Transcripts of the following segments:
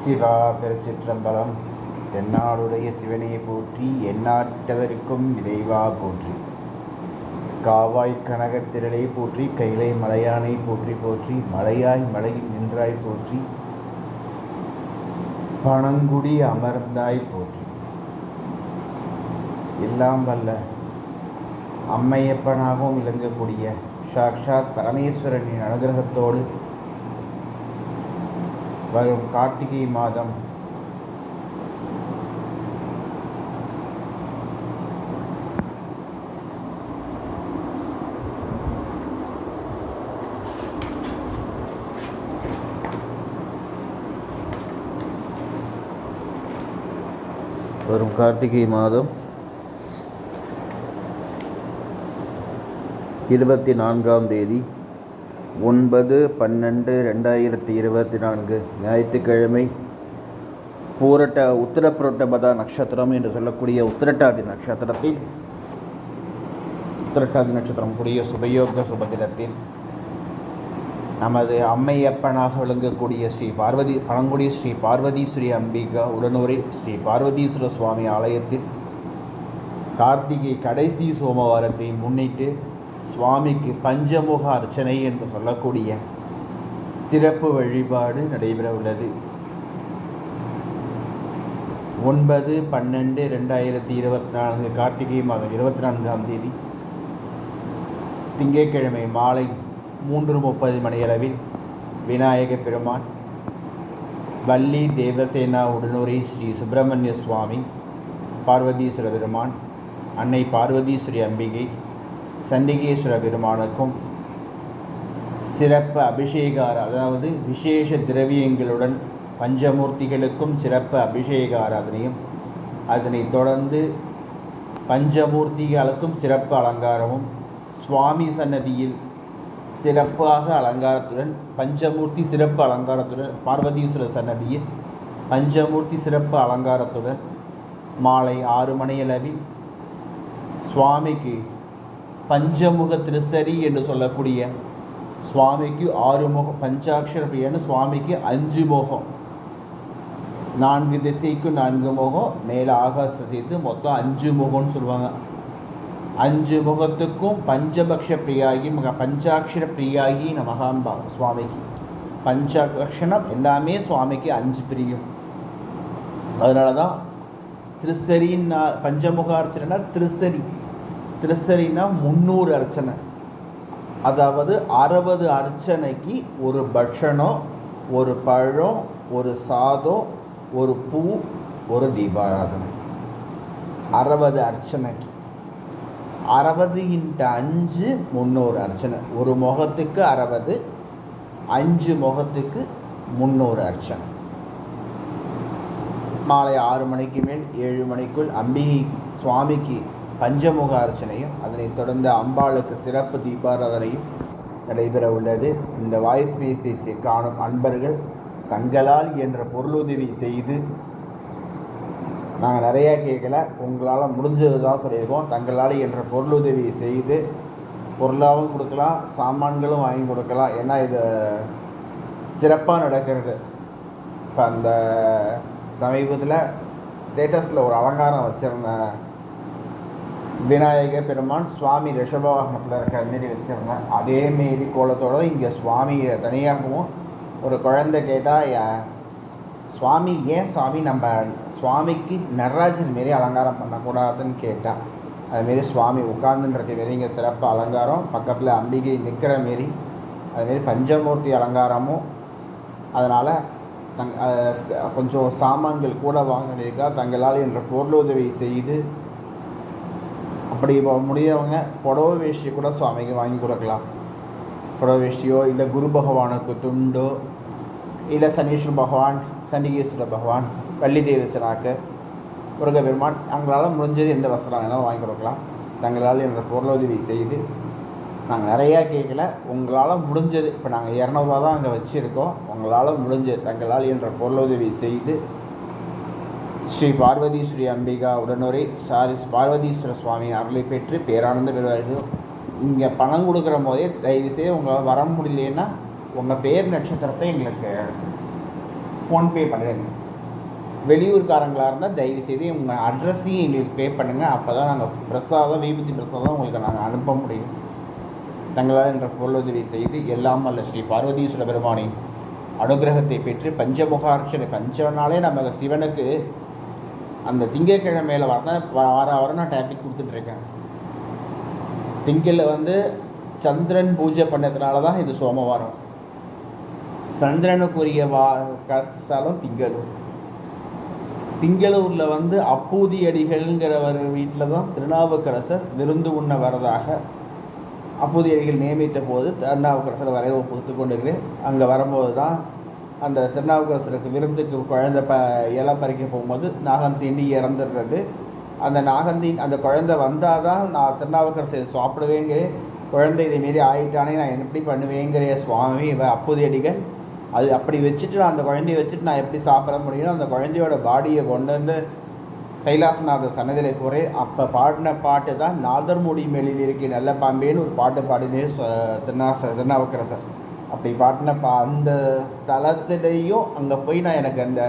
சிவா திருச்சிற்றம்பலம். தென்னாடுடைய சிவனே போற்றி, எந்நாட்டவருக்கும் இறைவா போற்றி. காவாய் கனகத்திரளே போற்றி, கைலை மலையானை போற்றி போற்றி. மலையாய் மலையில் நின்றாய் போற்றி, பணங்குடி அமர்ந்தாய் போற்றி. எல்லாம் வல்ல அம்மையப்பனாகவும் விளங்கக்கூடிய சாக்ஷாத் பரமேஸ்வரனின் அனுகிரகத்தோடு வரும் கார்த்திகை மாதம் கார்த்திகை மாதம் 24ஆம் தேதி 9/12/2024 ஞாயிற்றுக்கிழமை. உத்திரப்புரட்டபத நட்சத்திரம் என்று சொல்லக்கூடிய உத்திரட்டாதி நட்சத்திரத்தில், உத்திரட்டாதி நட்சத்திரம் கூடிய சுபயோக சுபதினத்தில் நமது அம்மையப்பனாக விளங்கக்கூடிய ஸ்ரீ பார்வதி பழங்குடி ஸ்ரீ பார்வதீஸ்வரி அம்பிகா உடனுரை ஸ்ரீ பார்வதீஸ்வர சுவாமி ஆலயத்தில் கார்த்திகை கடைசி சோமவாரத்தை முன்னிட்டு சுவாமிக்கு பஞ்சமுக அர்ச்சனை என்று சொல்லக்கூடிய சிறப்பு வழிபாடு நடைபெற உள்ளது. 9/12/2024 கார்த்திகை மாதம் 24ஆம் தேதி திங்கட்கிழமை மாலை 3:30 மணியளவில் விநாயக பெருமான், வள்ளி தேவசேனா உடனுரை ஸ்ரீ சுப்பிரமணிய சுவாமி, பார்வதீஸ்வர பெருமான், அன்னை பார்வதீஸ்வரி அம்பிகை, சண்டிகேஸ்வர பெருமானுக்கும் சிறப்பு அபிஷேகார, அதாவது விசேஷ திரவியங்களுடன் பஞ்சமூர்த்திகளுக்கும் சிறப்பு அபிஷேக ஆராதனையும், அதனைத் தொடர்ந்து பஞ்சமூர்த்திகளுக்கும் சிறப்பு அலங்காரமும், சுவாமி சன்னதியில் சிறப்பாக அலங்காரத்துடன் பஞ்சமூர்த்தி சிறப்பு அலங்காரத்துடன், பார்வதீஸ்வரர் சன்னதியில் பஞ்சமூர்த்தி சிறப்பு அலங்காரத்துடன் மாலை 6 மணியளவில் சுவாமிக்கு பஞ்சமுக திருசரி என்று சொல்லக்கூடிய சுவாமிக்கு 6 முகம், பஞ்சாட்சர பிரியன்னு சுவாமிக்கு 5 முகம், 4 திசைக்கு 4 முகம், மேலே ஆகாசம் சேர்த்து மொத்தம் 5 முகம்னு சொல்லுவாங்க. 5 முகத்துக்கும் பஞ்சபக்ஷ பிரியாகி பஞ்சாட்சர பிரியாகி நமகாம்பா சுவாமிக்கு பஞ்சாட்சரம் எல்லாமே சுவாமிக்கு 5 பிரியும். அதனால தான் திருசரின்னா பஞ்சமுக அர்ச்சனைனா திருசரினா 300 அர்ச்சனை, அதாவது 60 அர்ச்சனைக்கு ஒரு பட்சணம், ஒரு பழம், ஒரு சாதம், ஒரு பூ, ஒரு தீபாராதனை. 60 அர்ச்சனைக்கு 60 × 5 300 அர்ச்சனை. ஒரு முகத்துக்கு 60, 5 முகத்துக்கு 300 அர்ச்சனை. மாலை 6 மணிக்கு மேல் 7 மணிக்குள் அம்பிகை சுவாமிக்கு பஞ்சமுக அர்ச்சனையும், அதனைத் தொடர்ந்து அம்பாளுக்கு சிறப்பு தீபாராதனையும் நடைபெற உள்ளது. இந்த வாய்ஸ் மெசேஜை காணும் அன்பர்கள் தங்களால் என்ற பொருளுதவி செய்து, நாங்கள் நிறையா கேட்கல, உங்களால் முடிஞ்சது தான் சொல்லியிருக்கோம், தங்களால் என்ற பொருளுதவி செய்து பொருளாகவும் கொடுக்கலாம், சாமான்களும் வாங்கி கொடுக்கலாம். ஏன்னா இது சிறப்பாக நடக்கிறது. இப்போ அந்த சமீபத்தில் ஸ்டேட்டஸில் ஒரு அலங்காரம் வச்சுருந்தேன், விநாயக பெருமான் சுவாமி ரிஷபவாகனத்தில் இருக்கிற மாரி வச்சுருந்தேன். அதேமாரி கோலத்தோடு இங்கே சுவாமியை தனியாகவும் ஒரு குழந்தை கேட்டால், சுவாமி ஏன் சுவாமி நம்ம சுவாமிக்கு நடராஜன் மாரி அலங்காரம் பண்ணக்கூடாதுன்னு கேட்டால், அதுமாரி சுவாமி உட்கார்ந்துன்ற மாரி இங்கே சிறப்பு அலங்காரம், பக்கத்தில் அம்பிகை நிற்கிற மாரி அதுமாரி பஞ்சமூர்த்தி அலங்காரமும். அதனால் கொஞ்சம் சாமான்கள் கூட வாங்கினீங்க, தங்களால் என்ற பொருளுதவி செய்து, அப்படி முடியவங்க புடவை வேஷ்டி கூட சுவாமிக்கு வாங்கி கொடுக்கலாம். புடவை வேஷ்டியோ, இல்லை குரு பகவானுக்கு துண்டோ, இல்லை சனீஸ்வர பகவான், சண்டிகேஸ்வர பகவான், வள்ளி தேவசனாக்கு, முருகப்பெருமான், அவங்களால் முடிஞ்சது எந்த வஸ்திரம் வேணாலும் வாங்கி கொடுக்கலாம். தங்களால் என்ற பொருளுதவி செய்து, நாங்கள் நிறையா கேட்கல, உங்களால் முடிஞ்சது, இப்போ நாங்கள் 200 ரூபா தான் அங்கே வச்சுருக்கோம், உங்களால் முடிஞ்சது தங்களால் என்ற பொருளுதவி செய்து ஸ்ரீ பார்வதீஸ்வரி அம்பிகா உடனுரை பார்வதீஸ்வர சுவாமி அருளை பெற்று பேரானந்த பெறுவார்கள். இங்கே பணம் கொடுக்குற போதே தயவுசெய்து உங்களால் வர முடியலன்னா உங்கள் பேர் நட்சத்திரத்தை எங்களுக்கு ஃபோன்பே பண்ணிடுங்க. வெளியூர்காரங்களாக இருந்தால் தயவுசெய்து உங்கள் அட்ரஸையும் எங்களுக்கு பே பண்ணுங்கள். அப்போ தான் நாங்கள் பிரசாதம், விபூதி பிரசாதம் உங்களுக்கு நாங்கள் அனுப்ப முடியும். தங்களால் என்ற பொருளுதவி செய்து எல்லாம் வல்ல ஸ்ரீ பார்வதீஸ்வர பெருமானின் அனுகிரகத்தை பெற்று பஞ்சமுகார்ச்சனை 5 நாளே நம்ம சிவனுக்கு அந்த திங்கட்கிழமையில் வாரம் நான் டாபிக் கொடுத்துட்ருக்கேன். திங்களில் சந்திரன் பூஜை பண்ணதுனால தான் இது சோமவாரம். சந்திரனுக்குரிய ஸ்தலம் திங்களூர். திங்களூரில் அப்பூதி அடிகள்ங்கிறவர் வீட்டில் தான் திருநாவுக்கரசர் விருந்து உண்ண வரதாக அப்பூதி அடிகள் நியமித்த போது திருநாவுக்கரசர் வரையில கொடுத்து கொண்டிருக்கிறேன். அங்கே வரும்போது தான் அந்த திருநாவுக்கரசருக்கு விருந்துக்கு குழந்தை இலை பறிக்க போகும்போது நாகந்தீண்டி இறந்துடுறது. அந்த நாகந்தீன் அந்த குழந்தை வந்தால் தான் நான் திருநாவுக்கரசர் சாப்பிடுவேங்கிற குழந்தை இதேமாரி ஆகிட்டானே நான் எப்படி பண்ணுவேங்கிற சுவாமி அப்பூதி அடிகள் அது அப்படி வச்சுட்டு நான் அந்த குழந்தைய வச்சுட்டு நான் எப்படி சாப்பிட முடியும்? அந்த குழந்தையோட பாடியை கொண்டு வந்து கைலாசநாதர் சன்னதியில் போகிறேன். அப்போ பாடின பாட்டு தான் நாதர்முடி மேலில் இருக்க நல்ல பாம்பேன்னு ஒரு பாட்டு பாடினே திருநாவுக்கரசர். அப்படி பாட்டின அந்த ஸ்தலத்திலையும் அங்கே போய் நான் எனக்கு அந்த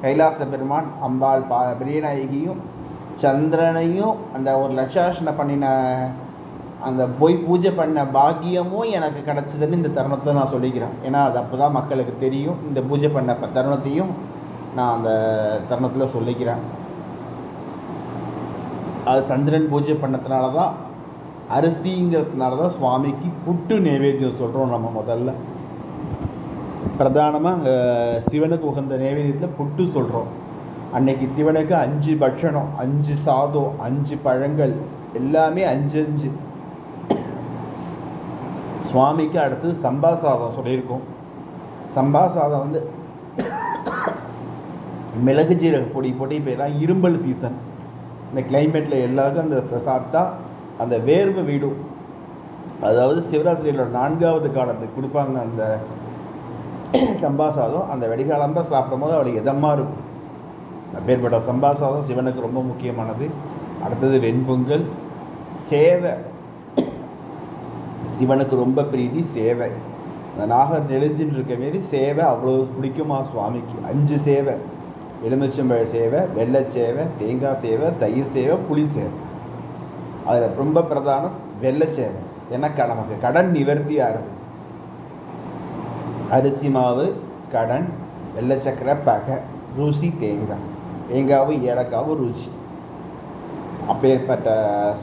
கைலாச பெருமான் அம்பாள் பிரியநாயகியும் சந்திரனையும் அந்த ஒரு லட்சாசனை பண்ணின அந்த போய் பூஜை பண்ண பாக்கியமும் எனக்கு கிடச்சிதுன்னு இந்த தருணத்தில் நான் சொல்லிக்கிறேன். ஏன்னா அது அப்போ தான் மக்களுக்கு தெரியும். இந்த பூஜை பண்ண தருணத்தையும் நான் அந்த தருணத்தில் சொல்லிக்கிறேன். அது சந்திரன் பூஜை பண்ணதுனால தான், அரிசிங்கிறதுனால தான் சுவாமிக்கு புட்டு நைவேத்தியம் சொல்கிறோம். நம்ம முதல்ல பிரதானமாக சிவனுக்கு உகந்த நைவேத்தியத்தில் புட்டு சொல்கிறோம். அன்னைக்கு சிவனுக்கு 5 பட்சணம், 5 சாதம், 5 பழங்கள், எல்லாமே 5 சுவாமிக்கு அடுத்தது சம்பா சாதம் சொல்லியிருக்கோம். சம்பா சாதம் மிளகு ஜீரக பொடி போட்டு இப்போ தான் இரும்பல் சீசன். இந்த கிளைமேட்டில் எல்லாருக்கும் அந்த சாப்பிட்டா அந்த வேர்வை விடும். அதாவது சிவராத்திரியில் 4வது காலத்துக்கு கொடுப்பாங்க அந்த சம்பா சாதம். அந்த வெடிகாலம்தான் சாப்பிடும் போது அவளுக்கு இதமாக இருக்கும். அப்பேற்பட்ட சம்பா சாதம் சிவனுக்கு ரொம்ப முக்கியமானது. அடுத்தது வெண்பொங்கல், சேவை. சிவனுக்கு ரொம்ப பிரீதி சேவை. அந்த நாகர் நெளிஞ்சின்னு இருக்க மாரி சேவை அவ்வளோ பிடிக்குமா சுவாமிக்கு. 5 சேவை: எலுமிச்சம்பழ சேவை, வெள்ளை சேவை, தேங்காய் சேவை, தயிர் சேவை, புளி சேவை. அதில் ரொம்ப பிரதானம் வெள்ளை சேவை. ஏன்னா நமக்கு கடன் நிவர்த்தி ஆகுது. அரிசி மாவு கடன், வெள்ளை சக்கரை பகை, ருசி தேங்காய், தேங்காவும் ஏலக்காவும் ருச்சி. அப்பேற்பட்ட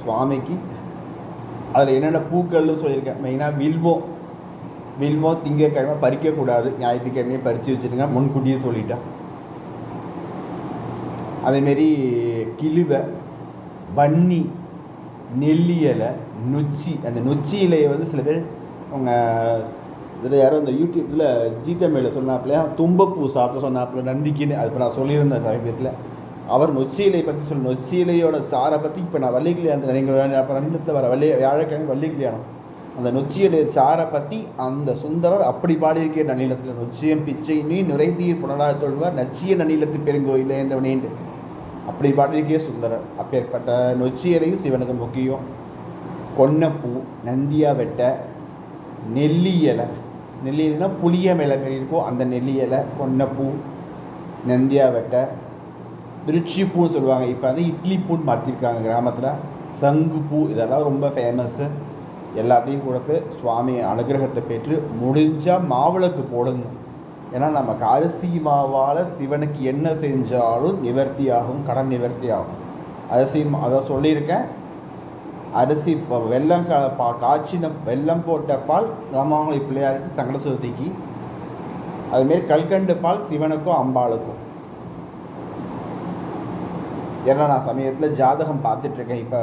சுவாமிக்கு அதில் என்னென்ன பூக்கள்னு சொல்லியிருக்கேன். மெயினாக வில்வம் திங்கக்கிழமை பறிக்கக்கூடாது, ஞாயிற்றுக்கிழமையே பறித்து வச்சுருங்க, முன்கூட்டியே சொல்லிட்டேன். அதேமாரி கிழுவை, வன்னி, நெல்லி இலை, நொச்சி. அந்த நொச்சி இலையை சில பேர் அவங்க இதில் யாரும் அந்த யூடியூப்பில் ஜிடமேல சொன்னாப்புலையா தும்பப்பூ சாப்பிட சொன்னாப்புல நந்திக்கின்னு. அது இப்போ நான் சொல்லியிருந்தேன் சமீபத்தில். அவர் நொச்சி இலையை பற்றி நொச்சி இலையோட சாரை பற்றி இப்போ நான் வள்ளிக்கிளியாணத்தில் நீங்கள் அப்புறம் ரெண்டுத்தில் வர வியாழக்கிழமை வள்ளிக்கிளியாணம் அந்த நொச்சி இலைய சாரை பற்றி அந்த சுந்தரர் அப்படி பாடியிருக்கிற நன்னிலத்தில் நொச்சியம் பிச்சை நீ நுரைத்தீர் புனலாக தொழுவார் நச்சிய நன்னிலத்து பெருங்கோயிலே இருந்தவனேண்டு அப்படி பாடியிருக்கே சுந்தரர். அப்பேற்பட்ட நொச்சி இலையும் சிவனுக்கு முக்கியம். கொன்னைப்பூ, நந்தியா வெட்டை, நெல்லி இலை. நெல்லி இலைனா புளிய மேலே மாரி இருக்கும் அந்த நெல்லி இலை, கொன்னைப்பூ, நந்தியா வெட்டை, விருட்சி பூன்னு சொல்லுவாங்க. இப்போ இட்லி பூன்னு மாற்றிருக்காங்க கிராமத்தில். சங்குப்பூ, இதெல்லாம் ரொம்ப ஃபேமஸ்ஸு. எல்லாத்தையும் கொடுத்து சுவாமி அனுகிரகத்தை பெற்று முடிஞ்சால் மாவிளக்கு போடுங்க. ஏன்னா நம்ம அரிசி மாவால் சிவனுக்கு என்ன செஞ்சாலும் நிவர்த்தி ஆகும், கடன் நிவர்த்தி ஆகும். அதை சொல்லியிருக்கேன். அரிசி வெல்லம் காய்ச்சின வெல்லம் போட்ட பால் ராமாவளி பிள்ளையாருக்கு சங்கட சதுர்த்திக்கு. அதுமாரி கல்கண்டு பால் சிவனுக்கும் அம்பாளுக்கும். ஏன்னா நான் சமயத்தில் ஜாதகம் பார்த்துட்ருக்கேன். இப்போ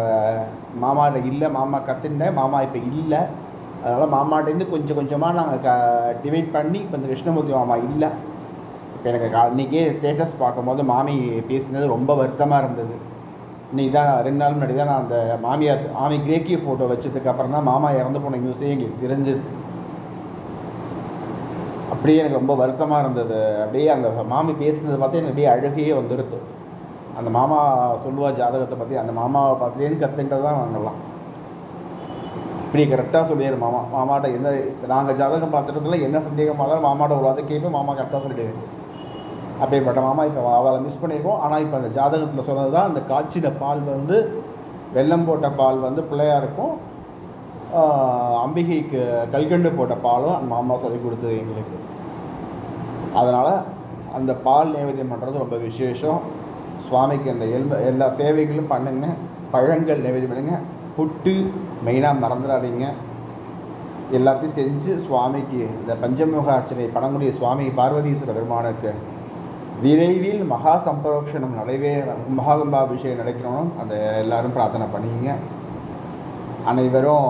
மாமாட்ட இல்லை, மாமா கற்றுனேன், மாமா இப்போ இல்லை. அதனால் மாமாட்டேருந்து கொஞ்சம் கொஞ்சமாக நாங்கள் டிவைட் பண்ணி இப்போ இந்த கிருஷ்ணமூர்த்தி மாமா இல்லை. இப்போ எனக்கு இன்றைக்கே ஸ்டேட்டஸ் பார்க்கும்போது மாமி பேசினது ரொம்ப வருத்தமாக இருந்தது. இன்றைக்கி தான் 2 நாள் முன்னாடி தான் நான் அந்த மாமி கிரேக்கிய ஃபோட்டோ வச்சதுக்கப்புறம் தான் மாமா இறந்து போன நியூஸே எங்களுக்கு தெரிஞ்சது. அப்படியே எனக்கு ரொம்ப வருத்தமாக இருந்தது. அப்படியே அந்த மாமி பேசுனதை பார்த்து எனக்கு அப்படியே அழுகையே வந்துடுது. அந்த மாமா சொல்லுவா ஜாதகத்தை பற்றி, அந்த மாமாவை பார்த்துலேருந்து கற்றுக்கிட்டது தான் நாங்கள்லாம். இப்படி கரெக்டாக சொல்லிடுற மாமாட்ட எந்த நாங்கள் ஜாதகம் பார்த்துட்டதில் என்ன சந்தேகமாக இருந்தாலும் மாமாட்ட ஒரு வார்த்தை கேட்பேன், மாமா கரெக்டாக சொல்லிடுவேன். அப்பேற்பட்ட மாமா இப்போ அவளை மிஸ் பண்ணியிருக்கோம். ஆனால் இப்போ அந்த ஜாதகத்தில் சொன்னது தான், அந்த காய்ச்சின பால் வந்து வெல்லம் போட்ட பால் வந்து பிள்ளையாருக்கும், அம்பிகைக்கு கல்கண்டு போட்ட பாலும் அந்த மாமா சொல்லி கொடுத்தது எங்களுக்கு. அதனால் அந்த பால் நைவேத்தியம் பண்ணுறது ரொம்ப விசேஷம். சுவாமிக்கு அந்த எல்லா சேவைகளும் பண்ணுங்க. பழங்கள் நைவேத்தியம் பண்ணுங்க. புட்டு மெயினாக மறந்துடாதீங்க. எல்லாத்தையும் செஞ்சு சுவாமிக்கு இந்த பஞ்சமுக அர்ச்சனை பணங்குடிய சுவாமி பார்வதீஸ்வர பெருமானுக்கு விரைவில் மகா சம்பரோக்ஷணம் மகாகும்பாபிஷேகம் நடக்கணும். அதை எல்லாரும் பிரார்த்தனை பண்ணிங்க. அனைவரும்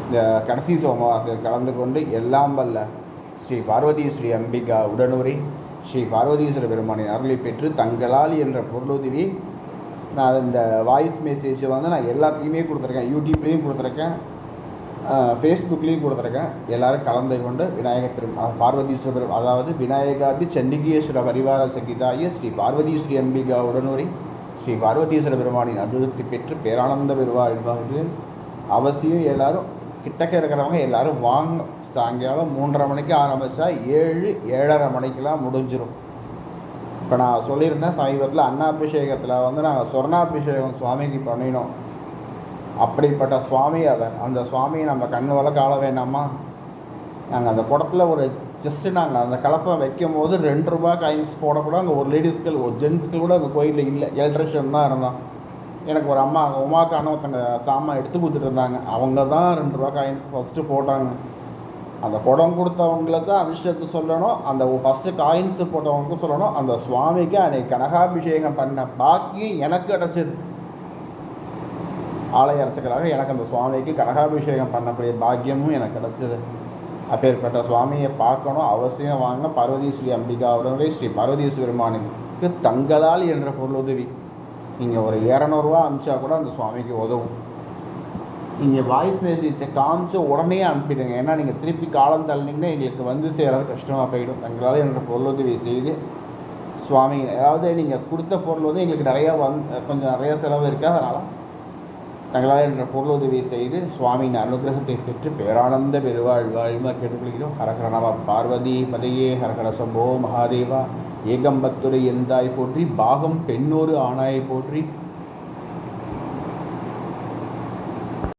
இந்த கடைசி சோமவாரத்தில் கலந்து கொண்டு எல்லாம் வல்ல ஸ்ரீ பார்வதீஸ்வரி அம்பிகா உடனுரை ஸ்ரீ பார்வதீஸ்வர பெருமானின் அருளை பெற்று தங்களால் என்ற பொருளுதவி. நான் இந்த வாய்ஸ் மெசேஜை வந்து நான் எல்லாத்தையுமே கொடுத்துருக்கேன். யூடியூப்லேயும் கொடுத்துருக்கேன், ஃபேஸ்புக்லேயும் கொடுத்துருக்கேன். எல்லோரும் கலந்து கொண்டு விநாயகர் பார்வதீஸ்வரர், அதாவது விநாயகாதி சண்டிகேஸ்வர பரிவார சகிதாய ஸ்ரீ பார்வதீஸ்வரி அம்பிகா உடனுரை ஸ்ரீ பார்வதீஸ்வர பெருமானின் அபிவிருத்தி பெற்று பேரானந்த பெறுவார்கள். அவசியம் எல்லோரும் கிட்டக்க இருக்கிறவங்க எல்லோரும் வாங்க. சாயங்காலம் 3:30 மணிக்கு ஆரம்பித்தா 7-7:30 மணிக்கெலாம் முடிஞ்சிடும். இப்போ நான் சொல்லியிருந்தேன், சமீபத்தில் அன்னாபிஷேகத்தில் வந்து நாங்கள் சொர்ணாபிஷேகம் சுவாமிக்கு பண்ணினோம். அப்படிப்பட்ட சுவாமி அவர். அந்த சுவாமியை நம்ம கண்ணு வள காண வேண்டாமா? நாங்கள் அந்த குடத்தில் ஒரு ஜஸ்ட்டு நாங்கள் அந்த கலசம் வைக்கும் போது 2 ரூபா காயின்ஸ் போடக்கூட அங்கே ஒரு லேடிஸ்கள் ஒரு ஜென்ட்ஸ்கள் கூட அந்த கோயிலில் இல்லை. எலக்ட்ரிஷியன் தான் இருந்தான். எனக்கு ஒரு அம்மா அங்கே உமாக்கான ஒருத்தங்க சாமான் எடுத்து கொடுத்துட்டு இருந்தாங்க. அவங்க தான் 2 ரூபா காயின்ஸ் ஃபஸ்ட்டு போட்டாங்க. அந்த குடம் கொடுத்தவங்களுக்கு அதிர்ஷ்டத்தை சொல்லணும், அந்த ஃபஸ்ட்டு காயின்ஸு போட்டவங்களுக்கும் சொல்லணும். அந்த சுவாமிக்கு அன்னைக்கு கனகாபிஷேகம் பண்ண பாக்கியம் எனக்கு கிடச்சிது. ஆலய அர்ச்சகராக எனக்கு அந்த சுவாமிக்கு கனகாபிஷேகம் பண்ணக்கூடிய பாக்கியமும் எனக்கு கிடச்சிது. அப்பேற்பட்ட சுவாமியை பார்க்கணும். அவசியம் வாங்க. பார்வதீஸ்வரி அம்பிகாவுடனே ஸ்ரீ பார்வதீஸ்வரி பெருமானுக்கு தங்களால் என்ற பொருளுதவி. நீங்கள் ஒரு 200 ரூபா அனுப்பிச்சா கூட அந்த சுவாமிக்கு உதவும். நீங்கள் வாய்ஸ் மெசேஜை காமிச்சு உடனே அனுப்பிடுங்க. ஏன்னா நீங்கள் திருப்பி காலம் தள்ளினீங்கன்னா எங்களுக்கு வந்து சேராது, கஷ்டமாக போயிடும். தங்களால் என்ற பொருளுதவி செய்து சுவாமி, அதாவது நீங்கள் கொடுத்த பொருள் வந்து எங்களுக்கு நிறையா கொஞ்சம் நிறையா செலவு இருக்குது. அதனால் தங்களால் என்ற பொருளுதவி செய்து சுவாமியின் அனுகிரகத்தை பெற்று பேரானந்த பெருவாழ்வாழ்மா கேட்டுக்கொள்கிறோம். ஹரஹர நம பார்வதி பதையே ஹரஹர சம்போ மகாதேவா. ஏகம்பத்துரை எந்தாய் போற்றி, பாகம் பெண்ணோரு ஆணாயை போற்றி,